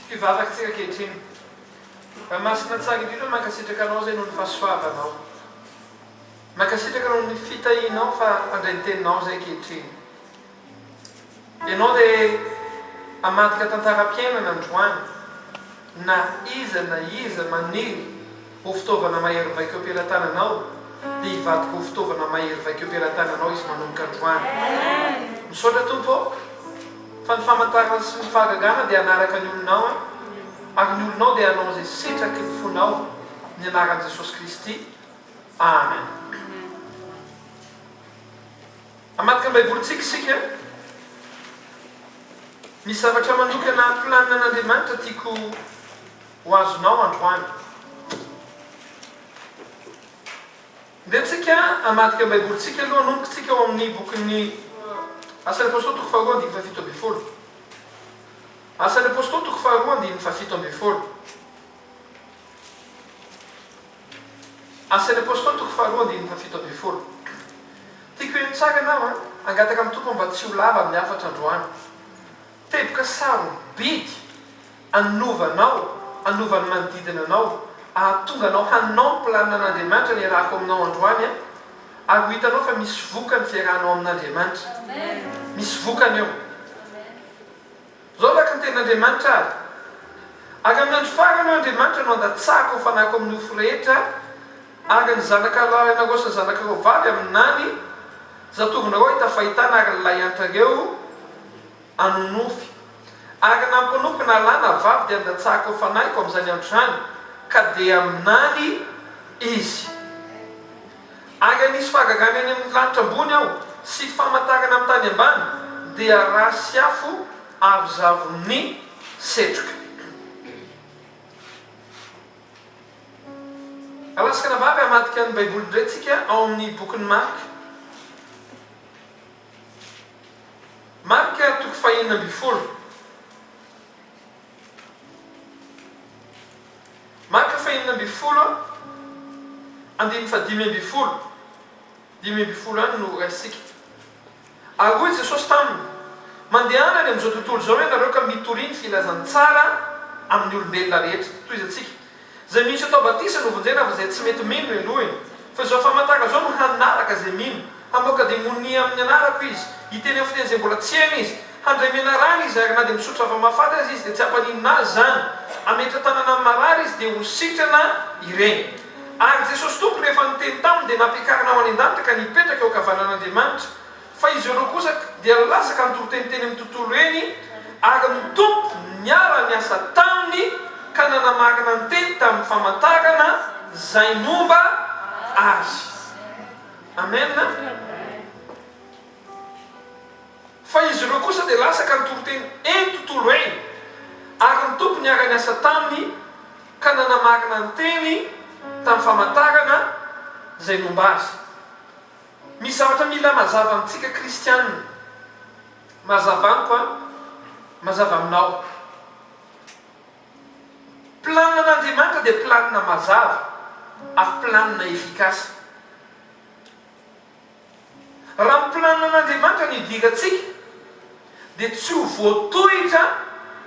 Fivavakantsika ankehitriny. Masina tsara indrindra mankasitraka anao zay noho ny fahasoavanao. Mankasitraka noho ny fitahinao fa andrainteninao zay ankehitriny. Ianao dia hamadika tantaram-piainana androany na iza maniry ho fitaovana mahery vaika am-pelantananao dia hivadika ho fitaovana mahery vaika am-pelantananao izy manomboka androany. Misaotra tompo fa ny famantarana sy ny fahagagana dia hanaraka ny olonao ary ny olonao dia hanao izay sitraky ny fonao ny anaran'i Jesosy Kristy. Amen. Hamadika ny baibolitsika isika. Misy zavatra manokana planina an'Andriamanitra tiako ho azonao androany. Dia tsika hamadika ny baibolitsika aloha hanomboka ao amin'ny bokin'ny Asan'ny Apôstôly toko faharoa andiny fahafito ambin'ny folo. Asan'ny Apôstôly toko faharoa andiny fahafito ambin'ny folo. Asan'ny Apôstôly toko faharoa andiny fahafito ambin'ny folo. Tiako eny tsara ianao angataka amin'ny tompo mba tsy ho lava amin'ny hafatra androany. Teboka sarobidy anovan'ny manodidina anao, ahatonga anao hanao ny planina an'Andriamanitra ny arahako aminao androany ary ho hitanao fa misy vokany fiarahanao amin'Andriamanitra. Misy vokany eo. Zao laka ny tenin'Andriamanitra ary. Ary amin'ny andro farany Andriamanitra no andatsahako ho fanako amin'ny ofo rehetra ary ny zanaka lahy anareo sy ny zanakareo vavy aminany zatovinareo hitafahitana ary lay antrareo anonofy. Ary nampanompo na lahy na vavy dia andatsahako ho fanahiko amin'izany andro izany ka dia aminany izy. Ary nisy fahagagana any amin'ny lanitra ambony aho sy famantarana amin'ny tany ambany dia rasy afo avozavon'ny setroka. Alasaka na vavy hamadika ny baiboly indray tsika ao amin'ny bokin'ny Marika. Marika toko fahaenina ambin'ny folo. Marika fahaenina ambin'ny folo andiny fadimy ambin'ny folo. Dimy ambin'ny folo any no raisika. Ary hoy Jesosy taminy, mandehanany amin'izao tontolo izao ianareo ka mitoriany filazany tsara amin'ny olombelona rehetra. Toy izy atsika. Izay misy atao batisa no vonjena fa izay tsy mety mino aloha. Fa izao famantara izao no hanaraka izay mino. Hamoaka demonia amin'ny anarako izy. Hiteny amin'ny fiteny izay mbola tsy hainy izy. Handray menarany izy ary na dia misotra avamafata azy izy dia tsy hampaninina azy zany. Hametra tanana amin'ny marary izy dia ho sitrana ireny. Ary Jesosy tompo rehefa niteny taminy dia nampiakarina ao any an-danitra ka nipetraka eo ankavanan'Andriamanitra. Fa izy ireo kosa dia lasaka nitoriteniteny amin'ny tontolo eny ary ny tompo niara niasa taminy ka nanamarina ny teny tamin'ny famantarana izay momba azy. Amen. Fa izy ireo kosa dia lasaka nitoriteniteny eny tontolo eny ary ny tompo niara niasa taminy ka nanamarina ny teny tamin'ny famantarana izay momba azy. Misy zavatra mila mazava amintsika kristianina. Mazava amiko mazava aminao. Planina an'Andriamanitra dia planina mazava ary planina efikasy. Raha ny planina an'Andriamanitra ny hidirantsika dia tsy ho voatohitra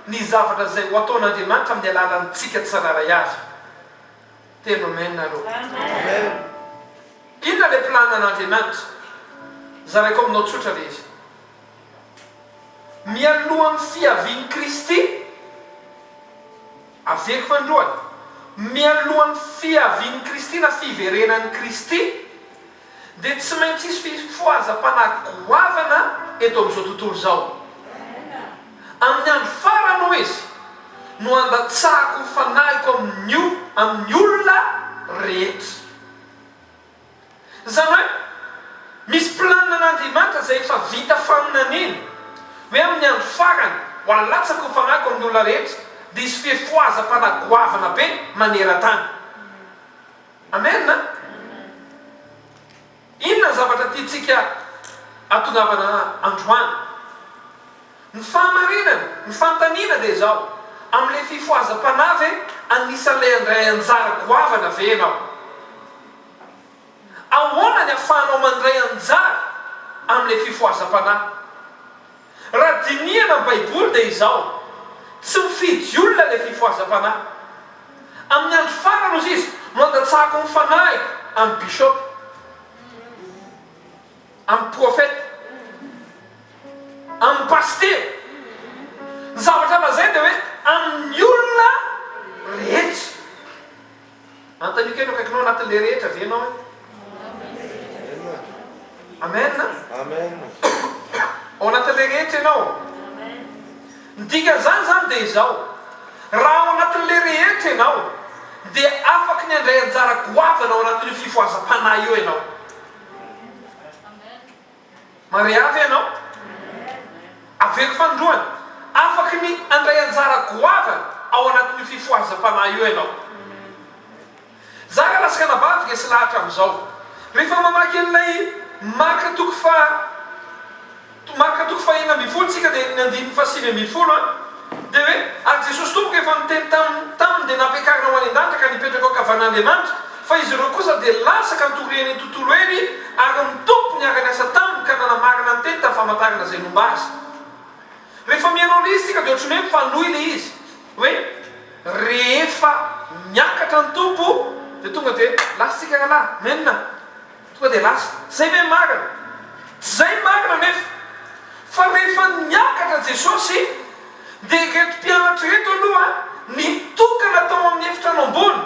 ny zavatra izay ho ataon'Andriamanitra amin'ny alalantsika tsiraray azy. Teno amen aloha. Amen. Inona ilay planina an'Andriamanitra? Zaraiko aminao tsotra ilay izy. Mialohan'ny fiavian'i Kristy, aveko fa ny lohany. Mialohan'ny fiavian'i Kristy na fiverenan'i Kristy dia tsy maintsy isy fifohazam-panagoavana eto amin'izao tontolo izao. Amin'ny andro farany ho izy no andatsahako fanahiko amin'ny olona rehetra. Zany hoe misy planina an'Andriamanitra izay efa vita faminan'iny hoe amin'ny andro farany ho alatsako fanahiko amin'ny olona rehetra dia isy fifohazam-panagoavana be maneran-tany. Amen. Inona zavatra tiantsika atongavana androany? Ny fahamarinana, ny fantaniana dia izao. Amin'ilay fifohazam-panavy anisan'ilay andray anjara goavana ve ianao? Ahoana ny ahafahanao mandray anjara amin'ilay fifohazam-panahy? Raha dinihana ny baiboly dia izao. tsy mifidy olona le fifoazam-panahy. Amin'ny andro farany ozy izy no andatsahako ny fanahy amin'ny bisopy, amin'ny profeta, amin'ny paster. Ny zavatra lazay dia hoe amin'ny olona rehetra. Antaniko eno akaikinao anatin'le rehetra ve ianao e? Amen. Amen. Ao anatin'le rehetra ianao. Ny dikan'izany zany dia izao, raha ao anatin'le rehetra ianao dia afaka ny andray anjara goavana ao anatin'io fifoazam-panahy io ianao. Mariavy ianao, aveko fandroany, afaka ny andray anjara goavana ao anatin'io fifoazam-panahy io ianao. Zaho lasaka nabavika sy lahatra amin'izao. Rehefa mamaky an'ilay marika toko fahina ambin'ny folo tsika dia ny 9:5 dia hoe ary Jesosy tompoko efa niteny taminy dia nampiakarina ho any an-danitra ka nipetraka ao kavan'Andriamanitra, fa izy ireo kosa dia lasaka nitoreny ny tontolo eny ary ny tompo niara niasa taminy ka nanamarina ny teny tamin'ny famantarana izay nomba azy. Rehefa mianao le izy tsika dia ohatrany hoe mifanohy le izy hoe rehefa miakatra ny tompo dia tonga dia lasa tsika rahalahy menina, tonga dia lasa zay ve marina? Tsy zay marina nefa, fa rehefa niakatra Jesosy dia reto mpianatra reto aloha nitokana tao amin'ny efitrano ambony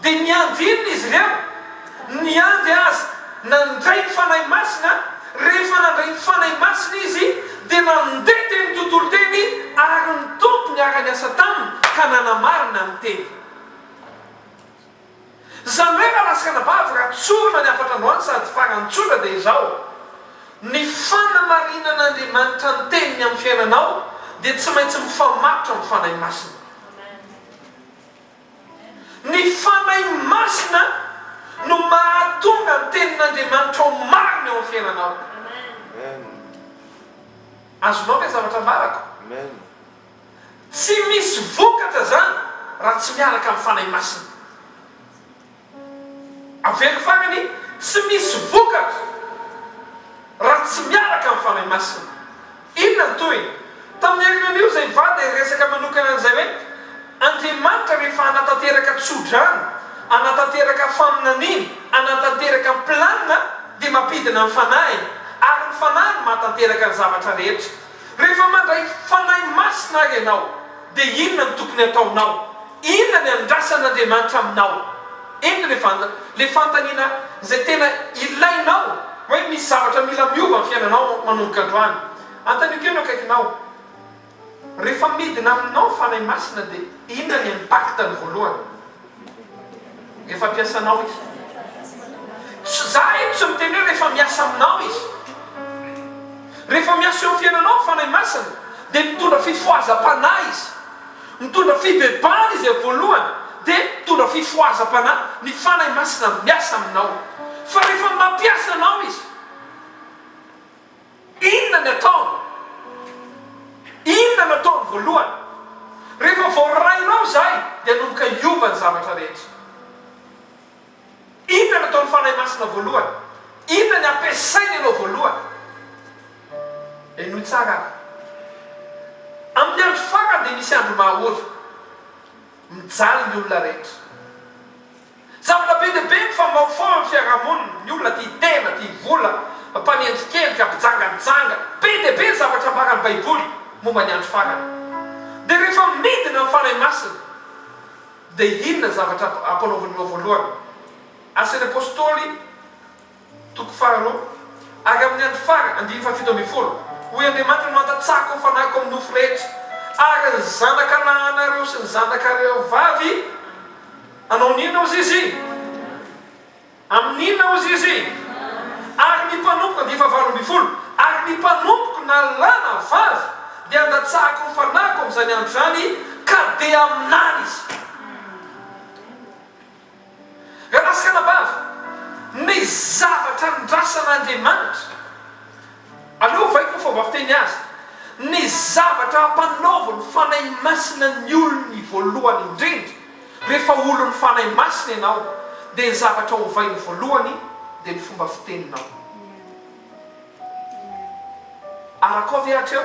dia niandinina izy ireo, niandy azy nandray ny fanahy masina. Rehefa nandray ny fanahy masina izy dia nandeha teny tontolo teny ary ny tompo niara niasa taminy ka nanamarina ny teny. Zany hoe raha lasaka nabavy raha tsorona ny afatra androany sady farantsora dia izao, ny fanamarinan'Andriamanitra ny teniny amin'ny fiainanao dia tsy maintsy mifamatotra amin'ny fanahy masina. Ny fanahy masina no mahatonga ny tenin'Andriamanitra ho marina eo amin'ny fiainanao. Azonao ve zavatra marako? Tsy misy vokatra zany raha tsy miaraka amin'ny fanahy masina. Aveko farany, tsy misy vokatra raha tsy miaraka amin'ny fanahy masina. Inona ny toy? Tamin'ny herinan'io izay vady resaka manokana an'izay hoe Andriamanitra rehefa anatanteraka tsodrano, anatanteraka faminaniana, anatanteraka ny planina dia mampidina ny fanahy, ary ny fanahy no mahatanteraka ny zavatra rehetra. Rehefa mandray fanahy masina ary ianao dia inona ny tokony ataonao? Inona ny andrasan'Andriamanitra aminao? Inona le fantaniana izay tena ilainao hoe misy zavatra mila miova ny fiainanao manomboka androany? Antaniko eno akaikinao, rehefa midina aminao fanahy masina dia inona ny impactany voalohany? Rehefa mpiasanao izy. Za eto tsy miteny hoe rehefa miasa aminao izy. Rehefa miasa eo amin'ny fiainanao fanahy masina dia mitondra fifoazam-panahy izy, mitondra fibebany izy voalohany, dia mitondra fifoazam-panahy. Ny fanahy masina miasa aminao. Fa rehefa mampiasa anao izy, inona ny ataony? Inona ny ataony voalohany? Rehefa voarainao zay dia nomboka hiova ny zavatra rehetra. Inona ny ataony fanahy masina voalohany? Inona ny ampiasainy ianao voalohany? Eno tsara. Amin'ny andro farany dia misy andro mahaory, mijaly ny olona rehetra. Zavatra be dia be mifamaofao amin'ny fiarahamonina, ny olona tia tena, tia vola, mpanendrikendrika, mpijanganjanga, be dia be ny zavatra ambarany Baiboly momba ny andro farany. Dia rehefa midina amin'ny fanahy masina dia inona zavatra ampanaovanao voalohany? Asan'ny apôstôly 2 ary amin'ny andro farany 7:10 hoy Andriamanitra no andatsahako ny fanahiko amin'ny nofo rehetra ary ny zanak'anareo sy ny zanakareo vavy anao ninona ozy izy? Amin'inona ozy izy? Ary ny mpanompoka 9:20 ary ny mpanompoka nalana vavy dia andatsahako ny fanahiko amin'izany andro zany ka dia aminany izy. Raha lasaka nabavy, ny zavatra ndrasan'Andriamanitra, aleo vaiko ny fomba fiteny azy, ny zavatra ampanaovany fanahy masina ny olony voalohany indrindra. Rehefa olony fanahy masina ianao dia ny zavatra hovainy voalohany dia ny fomba fiteninao. Arakao ve hatreo?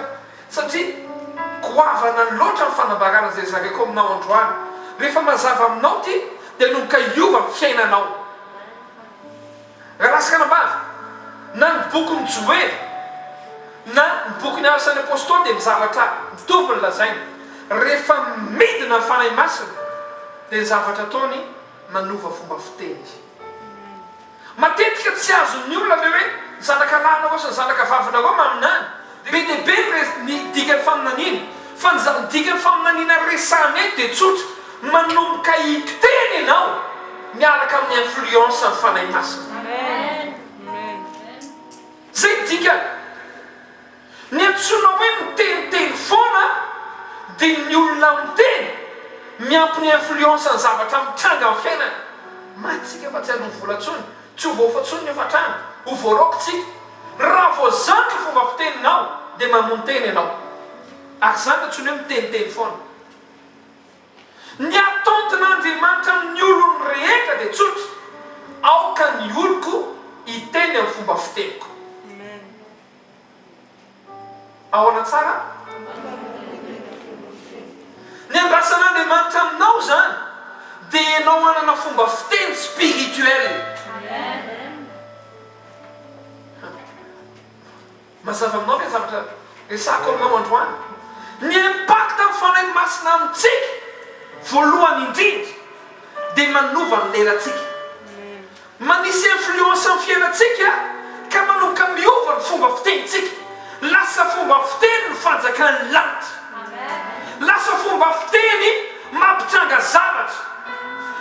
Satria goavana loatra ny fanambarana zay zareko aminao androany rehefa mazava aminao ty dia nomboka iova ny fiainanao raha lasaka nambavy na ny bokyny Joely na ny bokyny asan'ny apôstôly dia mizavatra mitovy ny lazainy rehefa midina ny fanahy masina dia ny zavatra ataony manova fomba fiteny izy matetika tsy azon'ny olona le hoe zanaka lana koa sy ny zanaka vavina koa maminany be dehibe ny dikany faminaniny fa ny dikany faminanina resahana eto dia tsotra manomboka hiteny ianao miaraka amin'ny influence ny fanahy masina zay dikany ny antsoina hoe miteniteny foana dia ny olona miteny miampy ny influence ny zavatra mitranga amin'ny fiainana matsika fa tsy azony volantsony tsy ho voafatsony ny efatrano ho voarokotsika raha voazantra fomba fiteninao dia mamono teny ianao ary zany antsony hoe miteniteny foana ny atontin'Andriamanitra amin'ny olony rehetra dia tsotra aoka ny oloko hiteny amin'ny fomba fiteniko ahoana tsara ny andrasan'Andriamanitra aminao zany dia ianao manana fomba fiteny spirituel mazava aminao ve zavatra resako aminao androany ny impact amin'ny fanahy masina amintsika voalohany indrindra dia manova ny lerantsika manisy influence amin'ny fiainantsika ka manomboka miova ny fomba fitenitsika lasa fomba fiteny ny fanjakany lanitra lasa fomba fiteny mampitranga zavatra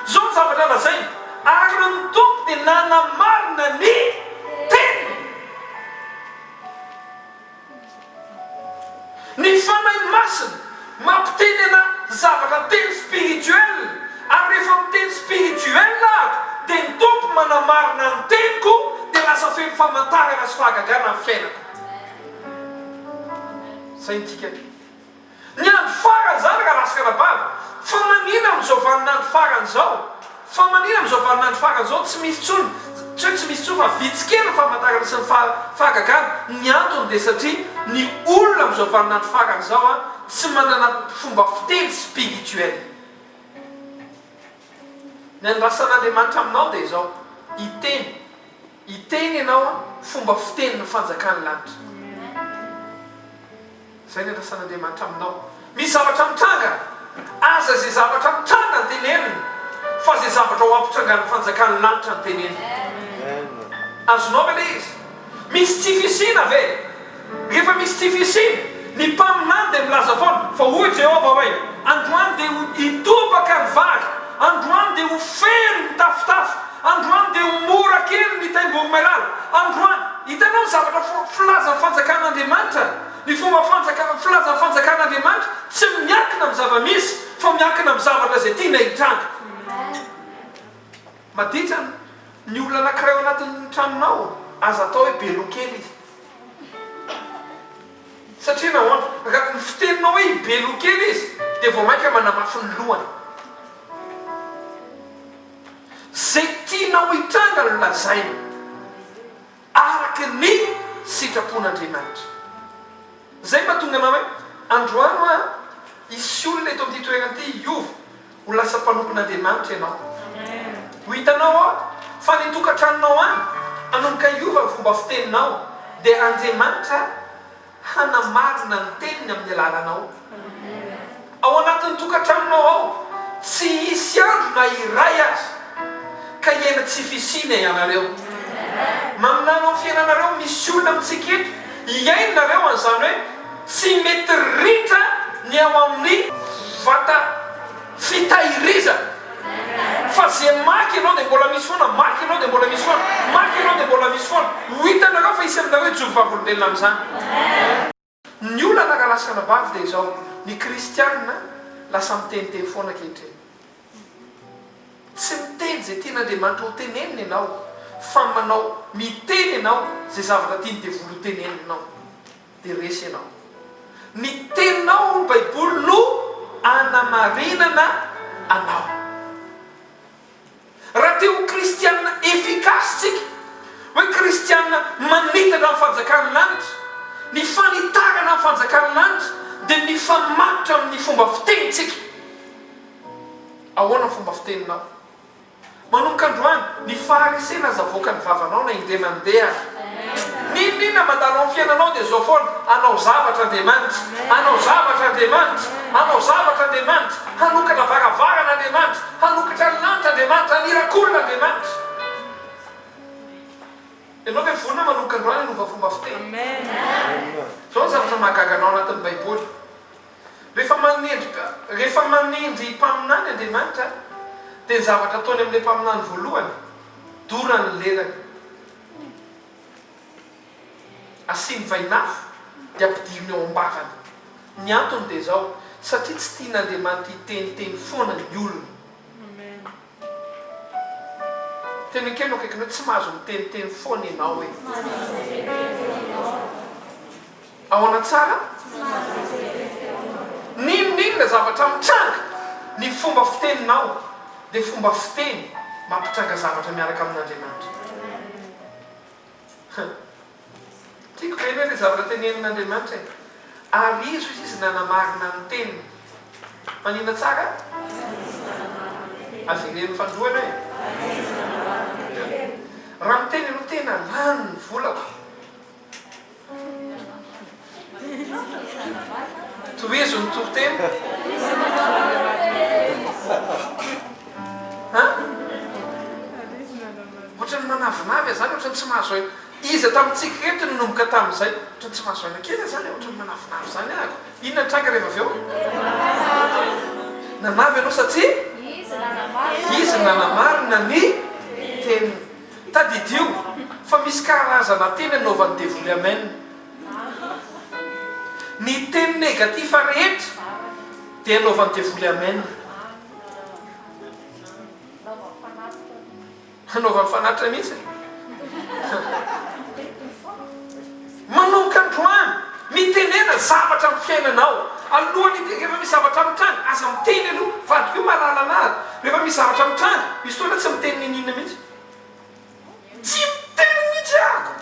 zao ny zavatra lazainy ary ny tompo dia nanamarina ny teny ny fanahy masina mampitenena zavatra teny spirituel ary rehefa miteny spirituel ako dia ny tompo manamarina ny teniko dia lasa feno famantarana sy fahagagana amin'ny fiainako zay nytika ny andro farany zany raha lasaka nabava fa manina amin'izao vaninandro farany zao fa manina amin'izao vaninandro farany zao tsy misy tsony tsy hoe tsy misy tsony fa vitsikely ny famantarana sy ny fahagagana ny antony dia satria ny olona amin'izao vaninandro farany zao a tsy manana fomba fiteny spirituel ny andrasan'Andriamanitra aminao dia izao hiteny ianao a fomba fiteny ny fanjakany lanitra zay ny andrasan'Andriamanitra aminao misy zavatra mitranga aza zay zavatra mitranga ny teneniny fa zay zavatra ho ampitrangany fanjakany lanitra ny teneniny azonao ve le izy misy tsy fisina ve rehefa misy tsy fisina ny mpaminany dia milaza foana fa hoy Jehova hoe androany dia hitobaka ny vary androany dia ho fery ny tafotafo androany dia ho mora kely ny taimbory mailala androany hitanao ny zavatra filaza ny fanjakan'Andriamanitra ny fomba filaza ny fanjakan'Andriamanitra tsy miankina amin'ny zava-misy fa miankina amin'ny zavatra zay tiana hitranga maditra ny olona anankiray ao anatin'ny tranonao aza atao hoe belo kely izy satria nahoana raha ny fiteninao hoe belo kely izy dia vao mainka manamafy ny lohany zay tianao hitranga ny lazaina araky ny sitrapon'Andriamanitra zay mahatonga anao hoe androano a isy olona eto amin'ity toerana ity iova ho lasa mpanompon'Andriamanitra ianao ho hitanao ao fa ny tokantranonao any anomboka iova ny fomba fiteninao dia Andriamanitra hanamarina ny teniny amin'ny alalanao ao anatin'ny tokantranonao ao tsy hisy andro na iray azy ka hiaina tsy fisina ianareo maminanao fiainanareo misy olona amintsika eto hiainareo an'izany hoe tsy mety ritra ny ao amin'ny vata fitahiriza fa zay maky ianao dia mbola misy foana maky ianao dia mbola misy foana maky ianao dia mbola misy foana ho hitanareo fa isy aminareo jobo vavolombelona amin'izany ny olona nakalasaka nabavy dia izao ny kristianina lasa miteniteny foana kehitreny tsy miteny zay tian'Andriamanitra ho teneniny ianao fa manao miteny ianao zay zavatra tiany dia volo teneniny ianao dia resy ianao ny teninao ny baiboly no anamarinana anao raha te ho kristianina efficace tsika hoe kristianina manitatra amin'ny fanjakany lanitra ny fanitarana amin'ny fanjakany lanitra dia mifamatotra amin'ny fomba fitenitsika. Ahoana fomba fiteninao? Manomboka androany ny faharesena aza voaka ny vavanao na indray mandeha. Ninona mandalo amin'ny fiainanao dia zao foana, anao zavatra Andriamanitra, anao zavatra Andriamanitra, anao zavatra Andriamanitra, hanokatra varavarana Andriamanitra, hanokatra ny lanitra Andriamanitra, hanirakolona Andriamanitra. Ianao ve vonona manomboka androany hanova fomba fiteny? Zao ny zavatra mahagaga anao anatin'ny Baiboly. Rehefa manendry mpaminany Andriamanitra dia ny zavatra ataony amin'ilay mpaminany voalohany, dorany lerany, asiny vainafo dia ampidiriny eo am-bavany. Ny antony dia zao, satria tsy tian'Andriamanitra hiteniteny foana ny olona. Teny kely akaikinao tsy mahazo miteniteny foana ianao hoe. Ahoana tsara? Ninona zavatra mitranga ny fomba fiteninao dia fomba fiteny mampitranga zavatra miaraka amin'Andriamanitra. Tiako reny hoe ilay zavatra tenenin'Andriamanitra ary izy nanamarina ny teniny. Manina tsara? Avereny fandroana hoe raha miteny no tena lany ny volako. Toezo ny toriteny? Ohatrany manavinavy zany, ohatrany tsy mahazo hoe izy tamintsika reto ny nomboka tamin'izay, ohatrany tsy mahazo aina kely zany, ohatrany manavinavy zany ahako. Inona tranga rehefa avy eo? Nanavy ianao satria izy nanamarina ny teny. Tadidio fa misy karazana teny anaovan'ny devoly amen. Ny teny negativa rehetra dia anaovan'ny devoly amen. Anaovan'ny fanatitra mihitsy. Manomboka androany mitenena zavatra amin'ny fiainanao. Alohany rehefa misy zavatra mitranga, aza miteny aloha, vadiko io mahalala anazy. Rehefa misy zavatra mitranga, misy fotoana tsy miteny ninina mihitsy. Tsy miteny mihitsy ahako.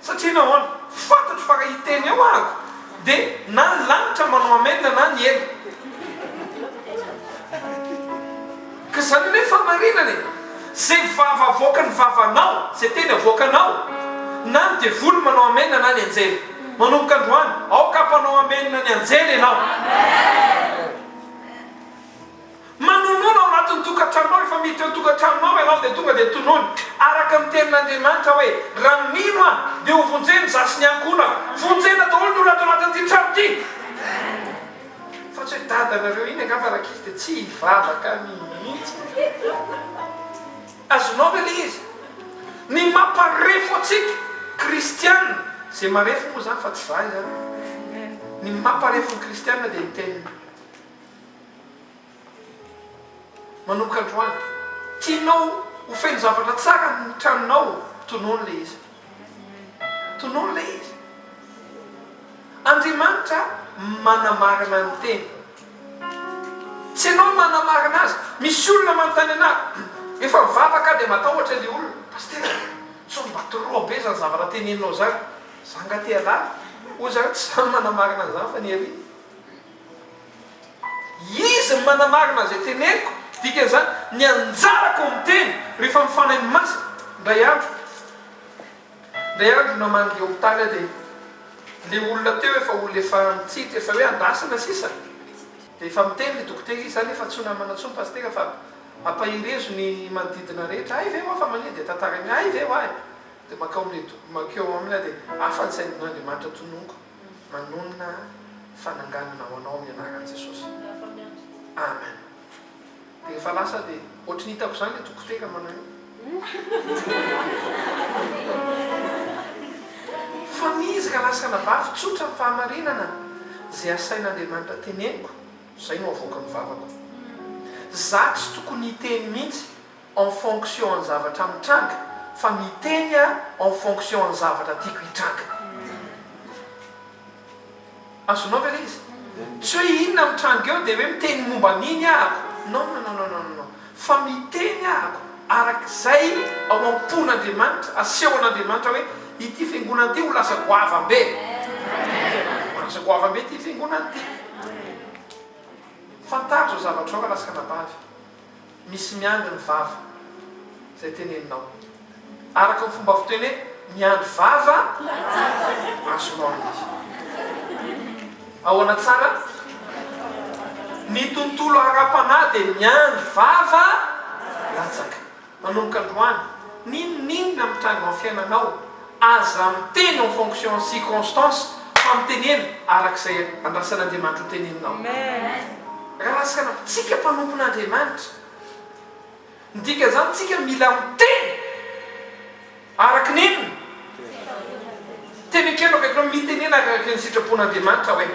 Satria nahoana? Fantatro fa raha hiteny eo ahako dia na ny lanitra manao amenina na ny elo. Ka zany hoe famarinana e. Zay vava avoaka ny vavanao, zay teny avoakanao, na ny devoly manao amenina na ny anjely. Manomboka androany, aoka mpanao amenina ny anjely ianao. Manonoina ao anatin'ny tokantranonao, rehefa miditra eo tokantranonao ianao dia tonga dia tonoiny araka ny tenin'Andriamanitra hoe raha mino aho dia ho vonjeny za sy ny ankonako. Vonjena daholo ny olona ato anatin'ity trano ity. Fa tsy hoe dadanareo iny angamba raha izy dia tsy hivavaka mihitsy. Azonao ve le izy? Ny mamparefo atsika kristianina, zay marefo moa zany fa tsy vahy zany. Ny mamparefo ny kristianina dia ny teniny. Manomboka androany, tianao ho feno zavatra tsara ny tranonao, tonoiny le izy. Tonoiny le izy. Andriamanitra manamarina ny teny. Tsy ianao manamarina azy. Misy olona manontany anahy, efa mivavaka dia matahotra ilay olona. Pasteur, so mba trop be zany zavatra teneninao zany. Zanga te alala. Hoy zany tsy samy manamarina an'izany fa ny ery. Izy ny manamarina zay teneniko. Dikan'izany ny anjarako miteny rehefa mifanay masina. Ndray andro namangy hopitaly dia le olona teo efa olona efa mitsity efa hoe andasana sisa. Dia efa miteny le dokotera izy zany efa tsy namana intsony pastera fa ampahirezo ny manodidina rehetra. Ay ve ho afa mania dia tantarany ay ve ho ay. Dia makeo amina dia afa ny sain'Andriamanitra tononiko manonona fananganana ho anao amin'ny anaran'i Jesosy. Amen. Dia rehefa lasa dia ohatry ny hitako zany le dokotera manao io. Fa mizy ka lasa nabavy tsotra ny fahamarinana zay asain'Andriamanitra teneniko, zay no avoaka ny vavako. Za tsy tokony hiteny mihitsy en fonction ny zavatra mitranga, fa miteny en fonction ny zavatra tiako hitranga. Azonao ve le izy? Tsy hoe inona mitranga eo dia hoe miteny momba an'iny ahako. Non. Fa miteny ahako arak'izay ao am-pon'Andriamanitra, asehon'Andriamanitra hoe ity fiangonana ity ho lasa goavambe. Ho lasa goavambe ity fiangonana ity. fantaro zao zavatra ao raha lasaka nabavy misy miandy ny vava zay teneninao araka ny fomba fiteny hoe miandy vava azonao izy ahoana tsara ny tontolo ara-panahy dia miandy vava latsaka manomboka androany ninona mitrango amin'ny fiainanao aza miteny en fonction circonstance fa mitenena arak'izay andrasan'Andriamanitra ho teneninao raha lasaka tsika mpanompon'Andriamanitra ndika zany tsika mila miteny araky ninona teny kely avekao mitenena araky ny sitrapon'Andriamanitra hoe